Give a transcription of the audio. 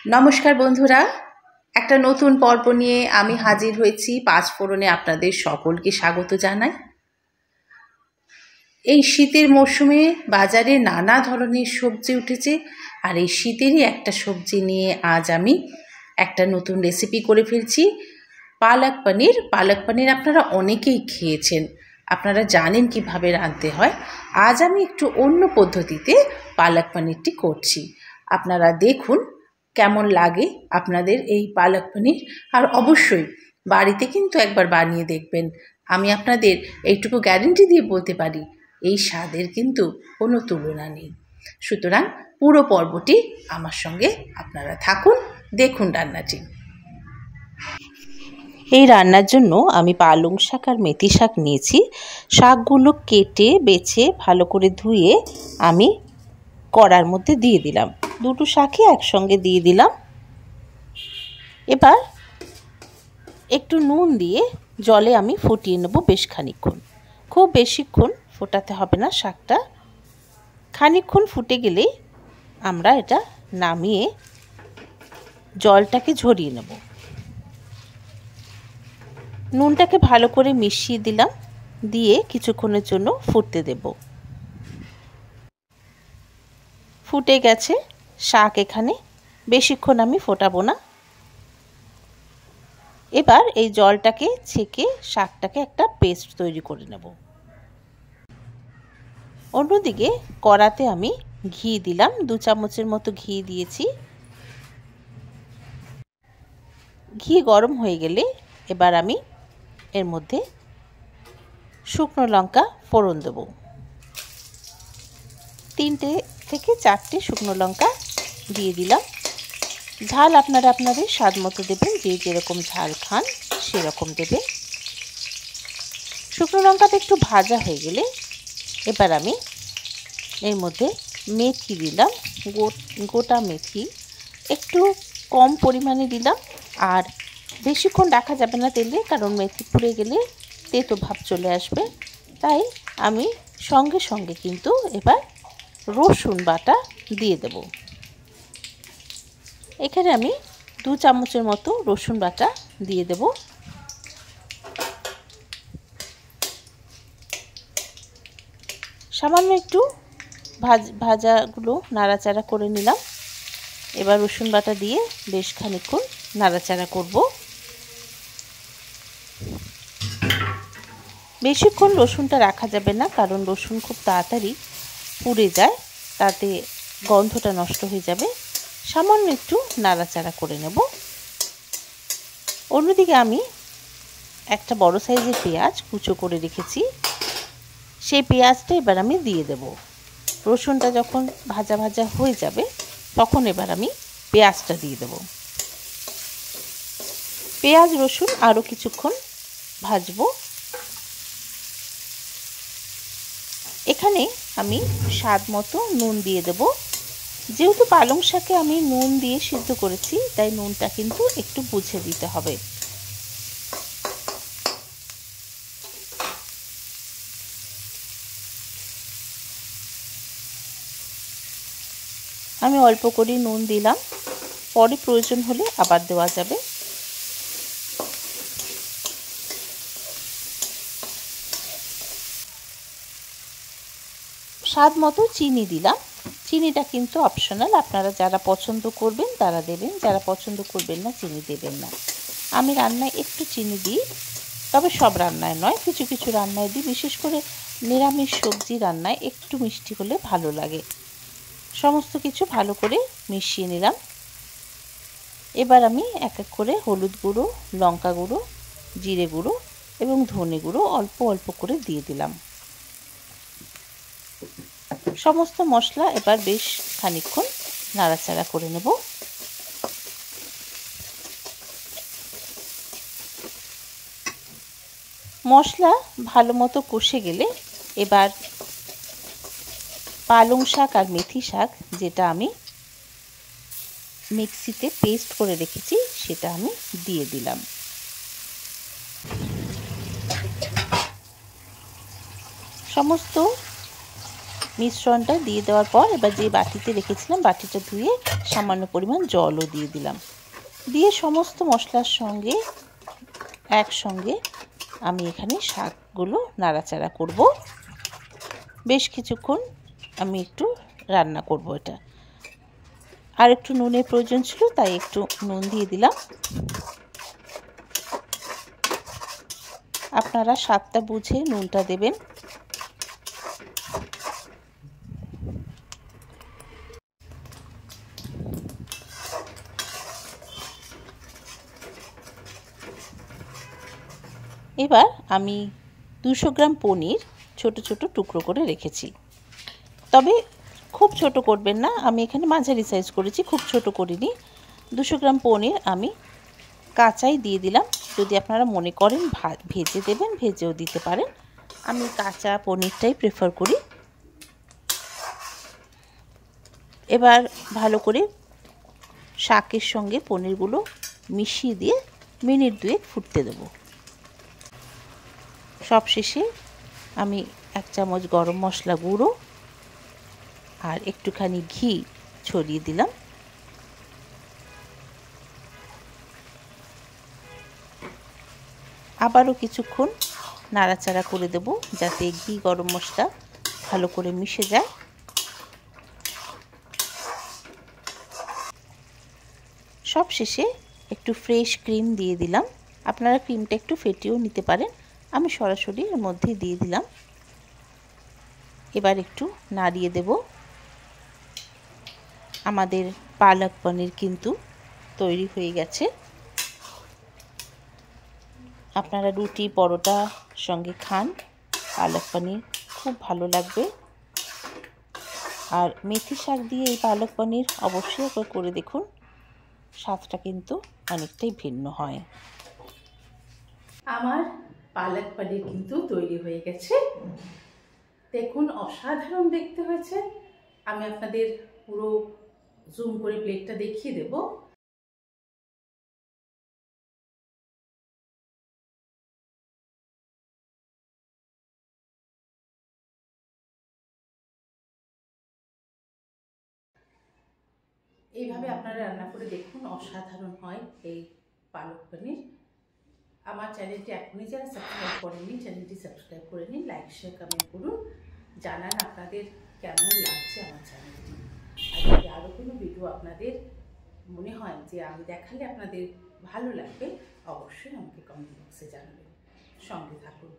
নমস্কার বন্ধুরা, একটা নতুন পর্ব নিয়ে আমি হাজির হয়েছি। পাঁচফোড়নে আপনাদের সকলকে স্বাগত জানাই। এই শীতের মরশুমে বাজারে নানা ধরনের সবজি উঠেছে, আর এই শীতেরই একটা সবজি নিয়ে আজ আমি একটা নতুন রেসিপি করে ফেলছি, পালক পনির। পালক পনির আপনারা অনেকেই খেয়েছেন, আপনারা জানেন কিভাবে রাঁধতে হয়। আজ আমি একটু অন্য পদ্ধতিতে পালক পনিরটি করছি। আপনারা দেখুন কেমন লাগে আপনাদের এই পালক পনির, আর অবশ্যই বাড়িতে কিন্তু একবার বানিয়ে দেখবেন। আমি আপনাদের এইটুকু গ্যারেন্টি দিয়ে বলতে পারি, এই স্বাদের কিন্তু কোনো তুলনা নেই। সুতরাং পুরো পর্বটি আমার সঙ্গে আপনারা থাকুন, দেখুন রান্নাটি। এই রান্নার জন্য আমি পালং শাক আর মেথি শাক নিয়েছি। শাকগুলো কেটে বেছে ভালো করে ধুয়ে আমি কড়ার মধ্যে দিয়ে দিলাম। দুটো শাকই একসঙ্গে দিয়ে দিলাম। এবার একটু নুন দিয়ে জলে আমি ফুটিয়ে নেব বেশ খানিকক্ষণ। খুব বেশিক্ষণ ফোটাতে হবে না শাকটা। খানিকক্ষণ ফুটে গেলেই আমরা এটা নামিয়ে জলটাকে ঝরিয়ে নেব। নুনটাকে ভালো করে মিশিয়ে দিলাম, দিয়ে কিছুক্ষণের জন্য ফুটতে দেব। ফুটে গেছে শাক, এখানে বেশিক্ষণ আমি ফোটাবো না। এবার এই জলটাকে ছেঁকে শাকটাকে একটা পেস্ট তৈরি করে নেব। অন্যদিকে কড়াতে আমি ঘি দিলাম, 2 চামচের মতো ঘি দিয়েছি। ঘি গরম হয়ে গেলে এবার আমি এর মধ্যে শুকনো লঙ্কা ফোড়ন দেব। 3 থেকে 4টে শুকনো লঙ্কা দিয়ে দিলাম। ঝাল আপনারা আপনাদের স্বাদ মতো দেবেন, যে যেরকম ঝাল খান সেরকম দেবেন। শুকনো লঙ্কাটা একটু ভাজা হয়ে গেলে এবার আমি এর মধ্যে মেথি দিলাম। গোটা মেথি একটু কম পরিমাণে দিলাম, আর বেশিক্ষণ রাখা যাবে না তেলে, কারণ মেথি পুড়ে গেলে তেতো ভাব চলে আসবে। তাই আমি সঙ্গে সঙ্গে কিন্তু এবার রসুন বাটা দিয়ে দেব। এখানে আমি 2 চামচের মতো রসুন বাটা দিয়ে দেব। সামান্য একটু ভাজাগুলো নাড়াচাড়া করে নিলাম। এবার রসুন বাটা দিয়ে বেশ খানিকক্ষণ নাড়াচাড়া করব। বেশিক্ষণ রসুনটা রাখা যাবে না, কারণ রসুন খুব তাড়াতাড়ি পুড়ে যায়, তাতে গন্ধটা নষ্ট হয়ে যাবে। সামান্য একটু নাড়াচাড়া করে নেব। অন্যদিকে আমি একটা বড় সাইজের পেঁয়াজ কুচো করে রেখেছি, সেই পেঁয়াজটা এবার আমি দিয়ে দেব। রসুনটা যখন ভাজা ভাজা হয়ে যাবে তখন এবার আমি পেঁয়াজটা দিয়ে দেব। পেঁয়াজ রসুন আরও কিছুক্ষণ ভাজবো। এখানে আমি স্বাদ মতো নুন দিয়ে দেব। যেহেতু পালং শাকে আমি নুন দিয়ে সিদ্ধ করেছি, তাই নুনটা কিন্তু একটু বুঝে দিতে হবে। আমি অল্প করে নুন দিলাম, পরে প্রয়োজন হলে আবার দেওয়া যাবে। স্বাদ মতো চিনি দিলাম। চিনিটা কিন্তু অপশনাল, আপনারা যারা পছন্দ করবেন তারা দেবেন, যারা পছন্দ করবেন না চিনি দেবেন না। আমি রান্নায় একটু চিনি দিই, তবে সব রান্নায় নয়, কিছু কিছু রান্নায় দিই। বিশেষ করে নিরামিষ সবজি রান্নায় একটু মিষ্টি হলে ভালো লাগে। সমস্ত কিছু ভালো করে মিশিয়ে নিলাম। এবার আমি এক এক করে হলুদ গুঁড়ো, লঙ্কা গুঁড়ো, জিরে গুঁড়ো এবং ধনে গুঁড়ো অল্প অল্প করে দিয়ে দিলাম। সমস্ত মশলা এবার বেশ খানিকক্ষণ নাড়াচাড়া করে নেব। মশলা ভালো মতো কষে গেলে এবার পালং শাক আর মেথি শাক, যেটা আমি মিক্সিতে পেস্ট করে রেখেছি, সেটা আমি দিয়ে দিলাম। সমস্ত মিশ্রণটা দিয়ে দেওয়ার পর এবার যে বাটিতে রেখেছিলাম বাটিটা ধুয়ে সামান্য পরিমাণ জলও দিয়ে দিলাম। দিয়ে সমস্ত মশলার সঙ্গে একসঙ্গে আমি এখানে শাকগুলো নাড়াচাড়া করব। বেশ কিছুক্ষণ আমি একটু রান্না করব এটা। আর একটু নুনের প্রয়োজন ছিল, তাই একটু নুন দিয়ে দিলাম। আপনারা স্বাদটা বুঝে নুনটা দেবেন। এবার আমি 200 গ্রাম পনির ছোট ছোট টুকরো করে রেখেছি, তবে খুব ছোট করবেন না, আমি এখানে মাঝারি সাইজ করেছি, খুব ছোট করিনি। 200 গ্রাম পনির আমি কাঁচাই দিয়ে দিলাম। যদি আপনারা মনে করেন ভেজে দেবেন, ভেজেও দিতে পারেন। আমি কাঁচা পনিরটাই প্রেফার করি। এবার ভালো করে শাকের সঙ্গে পনিরগুলো মিশিয়ে দিয়ে মিনিট 2 ফুটতে দেব। সবশেষে আমি 1 চামচ গরম মশলা গুঁড়ো আর একটুখানি ঘি ছড়িয়ে দিলাম। আবারও কিছুক্ষণ নাড়াচাড়া করে দেব, যাতে ঘি গরম মশলা ভালো করে মিশে যায়। সবশেষে একটু ফ্রেশ ক্রিম দিয়ে দিলাম। আপনারা ক্রিমটা একটু ফেটিয়েও নিতে পারেন, আমি সরাসরি এর মধ্যে দিয়ে দিলাম। এবার একটু নাড়িয়ে দেব। আমাদের পালক পনির কিন্তু তৈরি হয়ে গেছে। আপনারা রুটি পরোটা সঙ্গে খান, পালক পনির খুব ভালো লাগবে। আর মেথি শাক দিয়ে এই পালক পনির অবশ্যই একবার করে দেখুন, স্বাদটা কিন্তু অনেকটাই ভিন্ন হয়। আমার পালক পনির কিন্তু তৈরি হয়ে গেছে। দেখুন অসাধারণ দেখতে হয়েছে। আমি আপনাদের পুরো জুম করে প্লেটটা দেখিয়ে দেব। এইভাবে আপনারা রান্না করে দেখুন, অসাধারণ হয় এই পালক পনির। আমার চ্যানেলটি এখনই যারা সাবস্ক্রাইব করেননি, চ্যানেলটি সাবস্ক্রাইব করে নিন, লাইক শেয়ার কমেন্ট করুন, জানান আপনাদের কেমন লাগছে আমার চ্যানেলটি। আর যদি আরও কোনো ভিডিও আপনাদের মনে হয় যে আমি দেখালে আপনাদের ভালো লাগবে, অবশ্যই আমাকে কমেন্ট বক্সে জানাবেন। সঙ্গে থাকুন।